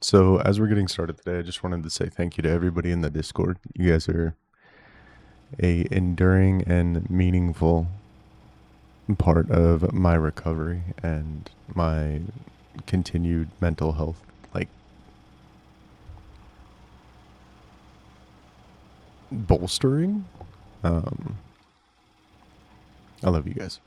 So, as we're getting started today, I just wanted to say thank you to everybody in the Discord. You guys are a enduring and meaningful part of my recovery and my continued mental health, like bolstering. Um, I love you guys.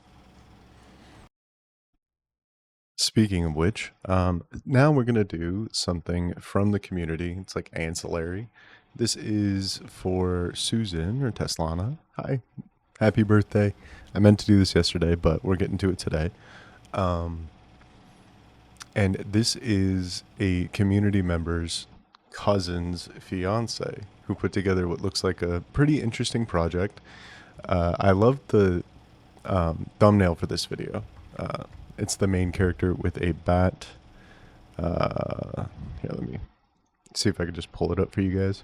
Speaking of which, now we're gonna do something from the community. It's like ancillary. This is for Susan or Teslana. Hi, happy birthday. I meant to do this yesterday, but we're getting to it today. Um, and this is a community member's cousin's fiance who put together what looks like a pretty interesting project. I love the thumbnail for this video. It's the main character with a bat. Here, let me see if I can just pull it up for you guys.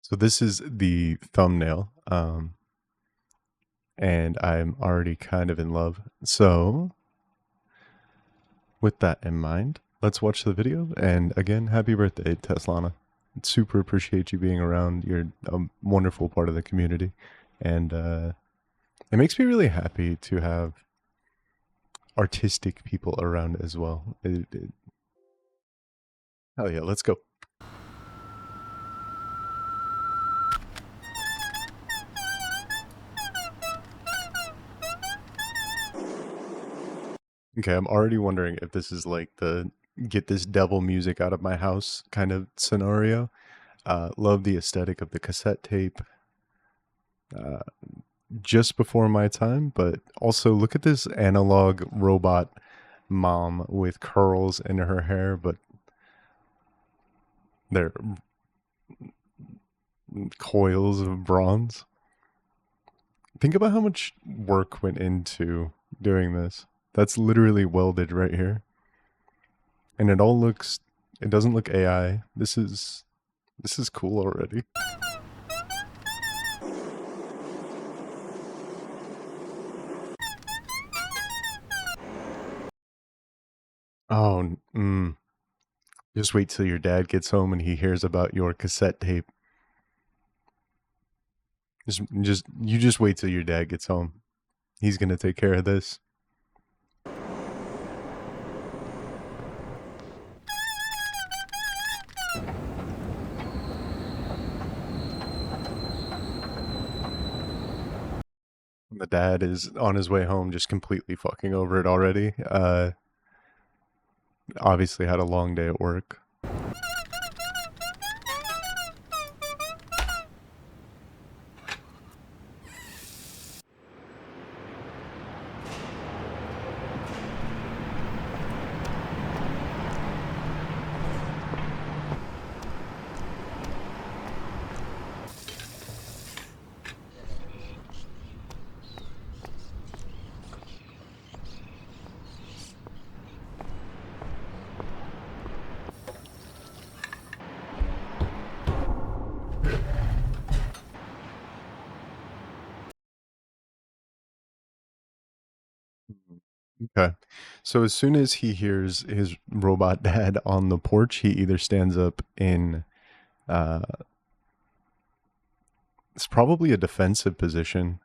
So this is the thumbnail. And I'm already kind of in love. So with that in mind, let's watch the video. And again, happy birthday, Teslana. Super appreciate you being around. You're a wonderful part of the community. And it makes me really happy to have artistic people around as well. Hell yeah, let's go. Okay, I'm already wondering if this is like the get this devil music out of my house kind of scenario. Love the aesthetic of the cassette tape. Just before my time, but also look at this analog robot mom with curls in her hair, but they're coils of bronze. Think about how much work went into doing this. That's literally welded right here. And it doesn't look AI. This is cool already. Oh, just wait till your dad gets home and he hears about your cassette tape. You just wait till your dad gets home. He's gonna take care of this. The dad is on his way home, just completely fucking over it already. Obviously had a long day at work. Okay. So as soon as he hears his robot dad on the porch, he either stands up in it's probably a defensive position,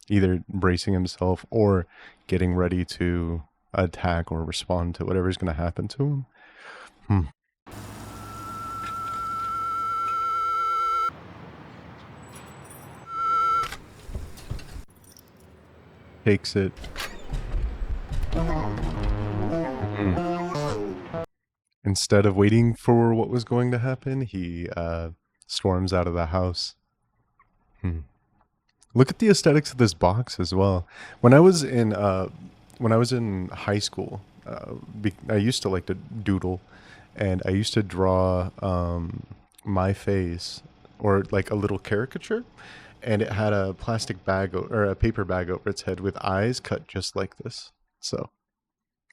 either bracing himself or getting ready to attack or respond to whatever's going to happen to him. Takes it. Instead of waiting for what was going to happen, he storms out of the house. Look at the aesthetics of this box as well. When I was in high school, I used to like to doodle, and I used to draw my face or like a little caricature, and it had a plastic bag or a paper bag over its head with eyes cut just like this. So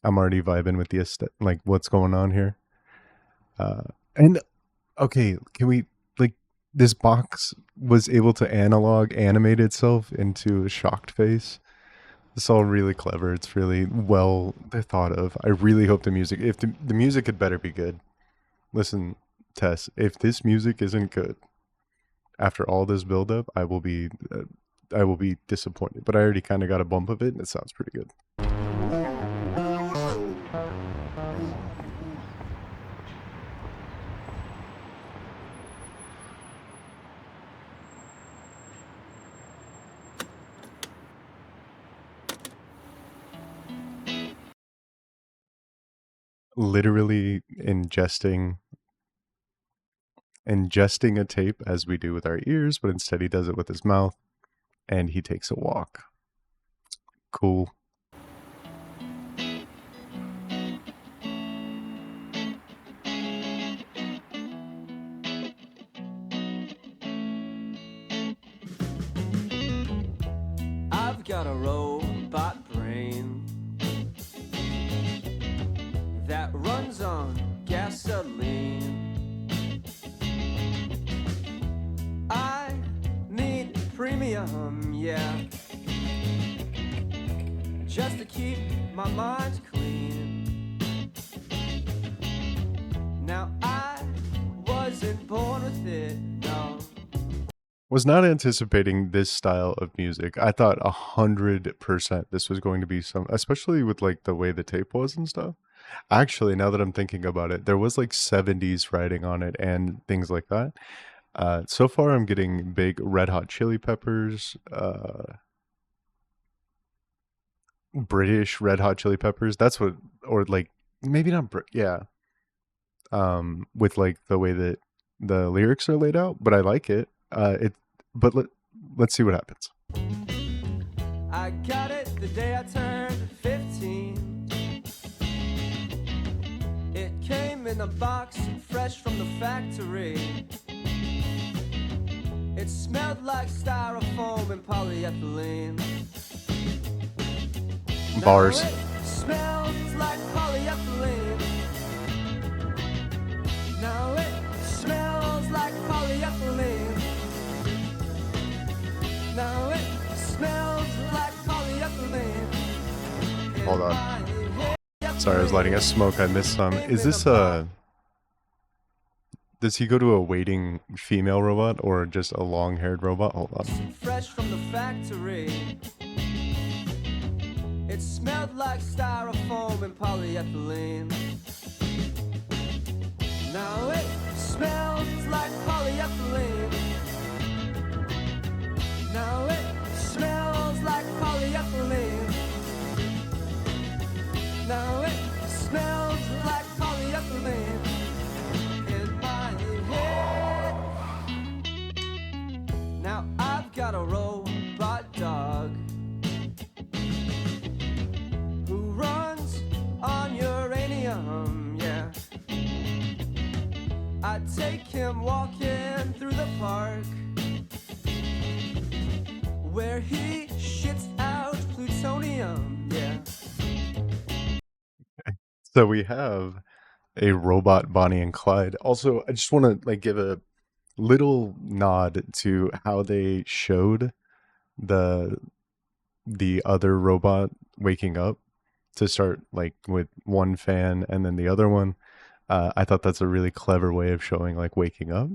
I'm already vibing with the like what's going on here. And okay, can we like this box was able to analog animate itself into a shocked face? It's all really clever. It's really well thought of. I really hope the music, if the music had better be good. Listen, Tess, if this music isn't good after all this buildup, I will be disappointed. But I already kind of got a bump of it, and it sounds pretty good. Literally ingesting a tape as we do with our ears, but instead he does it with his mouth, and he takes a walk. Cool. I've got a robot brain that runs on gasoline. I need premium, yeah, just to keep my mind clean. Now I wasn't born with it, no. Was not anticipating this style of music. I thought 100% this was going to be some, especially with like the way the tape was and stuff. Actually, now that I'm thinking about it, there was like 70s writing on it and things like that. So far, I'm getting big Red Hot Chili Peppers, British Red Hot Chili Peppers. That's what, or like maybe not, yeah. With like the way that the lyrics are laid out, but I like it. But let's see what happens. I got it the day I turned 15. It came in a box fresh from the factory. It smelled like styrofoam and polyethylene. Bars. Now it smells like polyethylene. Now it smells like polyethylene. Now it smells like polyethylene. Hold on. Sorry, I was lighting a smoke. I missed some. Is this does he go to a waiting female robot or just a long-haired robot? Hold on. Fresh from the factory. It smelled like styrofoam and polyethylene. Now it smells like polyethylene. Now it smells like polyethylene. Now it smells like polyethylene in my head. Now I've got a robot dog who runs on uranium, yeah. I take him walking through the park where he shits out plutonium, yeah. So we have a robot Bonnie and Clyde. Also, I just want to like give a little nod to how they showed the other robot waking up to start like with one fan and then the other one. I thought that's a really clever way of showing like waking up.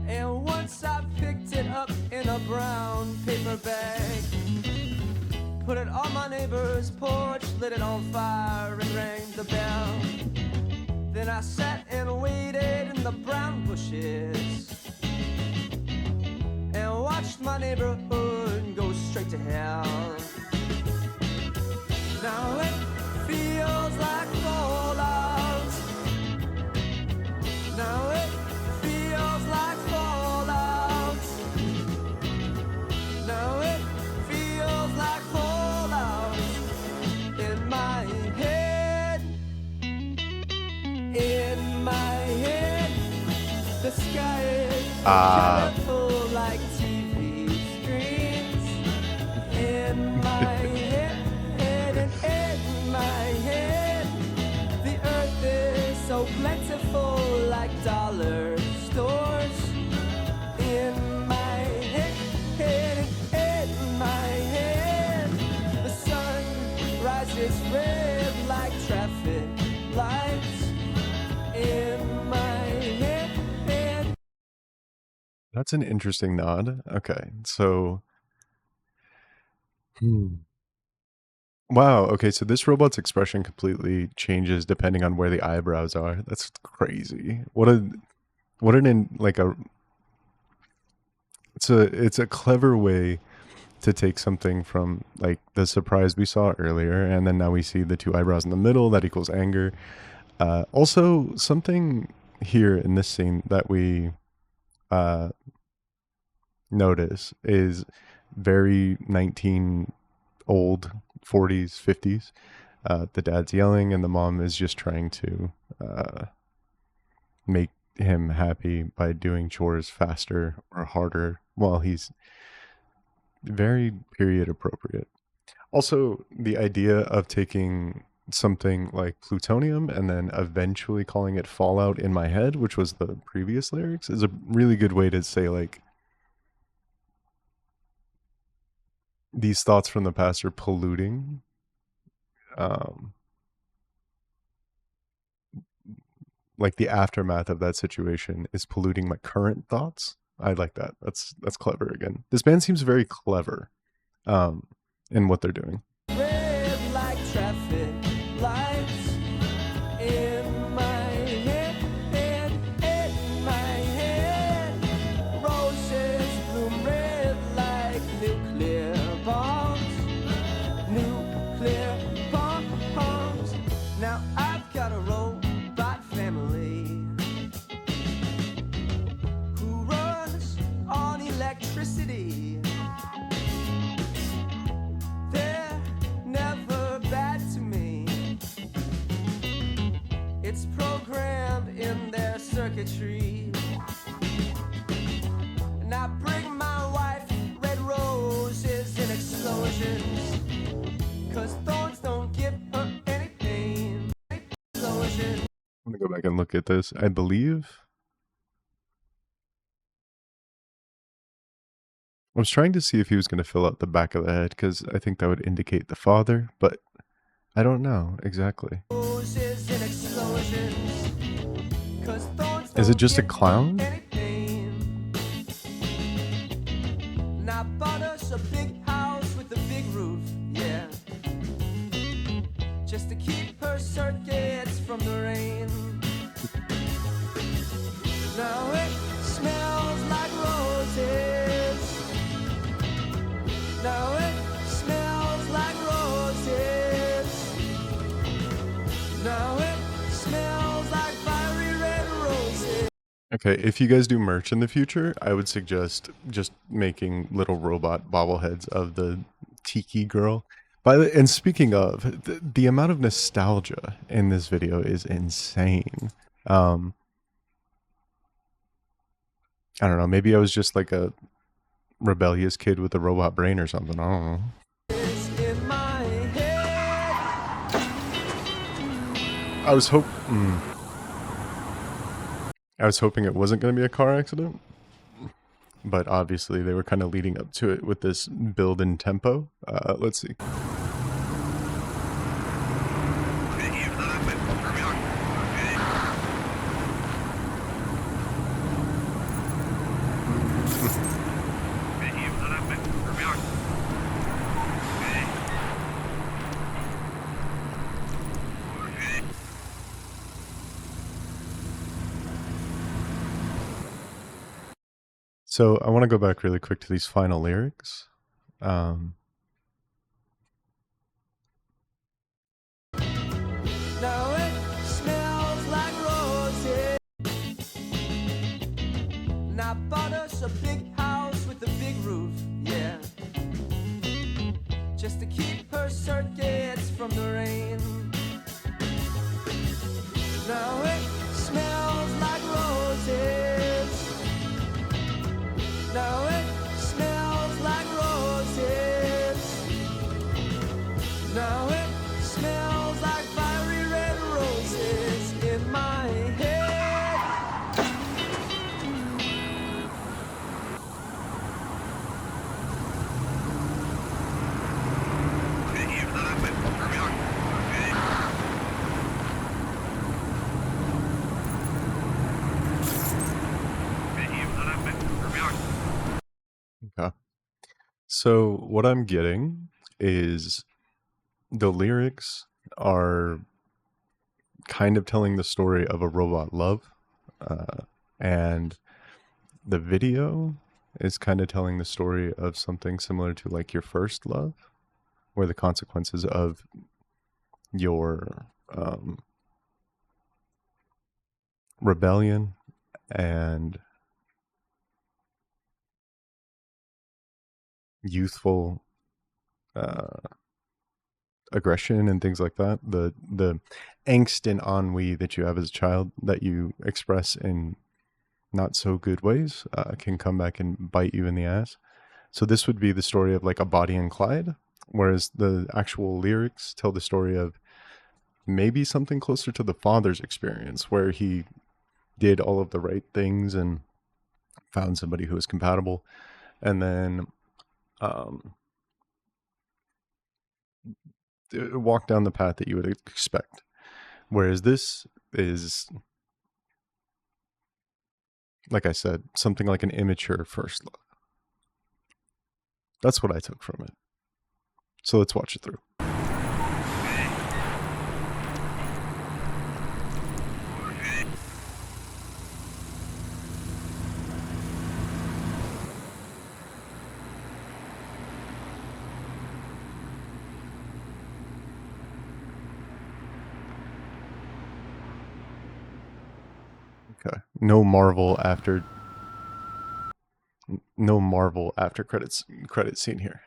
And once I picked it up in a brown paper bag, put it on my neighbor's porch, lit it on fire and rang the bell. Then I sat and waited in the brown bushes and watched my neighborhood go straight to hell. Now it feels like fallout. Now it feels like fallout. Now it feels like fallout in my head. In my head, the sky is colorful like TV screens. In my head, in my head, the earth is so plentiful like dollar stores. In my head, in my head, That's an interesting nod. Okay, so wow, okay, so this robot's expression completely changes depending on where the eyebrows are. That's crazy. What an in like a it's a clever way to take something from like the surprise we saw earlier, and then now we see the two eyebrows in the middle that equals anger. Also, something here in this scene that we uh, notice is very 19 old 40s 50s. The dad's yelling and the mom is just trying to make him happy by doing chores faster or harder while he's very period appropriate. Also, the idea of taking something like plutonium and then eventually calling it fallout in my head, which was the previous lyrics, is a really good way to say like these thoughts from the past are polluting like the aftermath of that situation is polluting my current thoughts. I like that. That's clever again. This band seems very clever in what they're doing. Red like traffic lights in my head, in my head. Roses bloom red like nuclear bombs, nuclear bombs. Now I've got a robot family who runs on electricity. They're never bad to me. It's programmed in their circuitry. And I bring my wife red roses in explosions, 'cause thorns don't give her any pain. Explosion. I'm gonna go back and look at this. I believe I was trying to see if he was going to fill out the back of the head because I think that would indicate the father, but I don't know exactly. Roses in explosions, 'cause thorns Is it don't just a give her clown? any pain. And I bought us a big house with a big roof, yeah, just to keep her circuits from the rain. Now it smells like roses. Now it smells like roses. Now it smells like fiery red roses. Okay, if you guys do merch in the future, I would suggest just making little robot bobbleheads of the Tiki girl. And speaking of, the amount of nostalgia in this video is insane. I don't know, maybe I was just like a rebellious kid with a robot brain or something. I don't know. In my head. I was hoping it wasn't going to be a car accident, but obviously they were kind of leading up to it with this build and tempo. Let's see. So I want to go back really quick to these final lyrics. Now it smells like roses. And I bought us a big house with a big roof, yeah, just to keep her circuits from the rain. Now it smells like roses. Now it smells like roses. Now it smells like fiery red roses in my head. So what I'm getting is the lyrics are kind of telling the story of a robot love, and the video is kind of telling the story of something similar to like your first love, where the consequences of your rebellion and youthful aggression and things like that, the angst and ennui that you have as a child that you express in not so good ways, can come back and bite you in the ass. So this would be the story of like a Bonnie and Clyde, whereas the actual lyrics tell the story of maybe something closer to the father's experience, where he did all of the right things and found somebody who was compatible, and then walk down the path that you would expect. Whereas this is, like I said, something like an immature first love. That's what I took from it. So let's watch it through. Okay. No Marvel after credit scene here.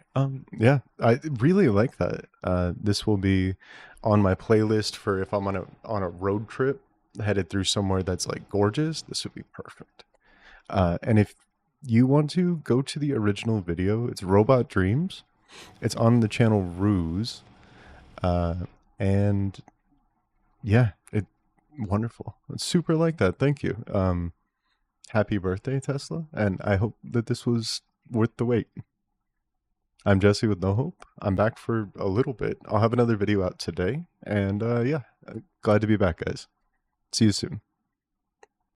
Yeah, I really like that. This will be on my playlist for if I'm on a road trip headed through somewhere that's like gorgeous. This would be perfect. And if you want to go to the original video, it's Robot Dreams. It's on the channel Ruse. And yeah, it wonderful. It's super like that. Thank you. Happy birthday, Tesla, and I hope that this was worth the wait. I'm Jesse with No Hope. I'm back for a little bit. I'll have another video out today, and yeah, glad to be back, guys. See you soon.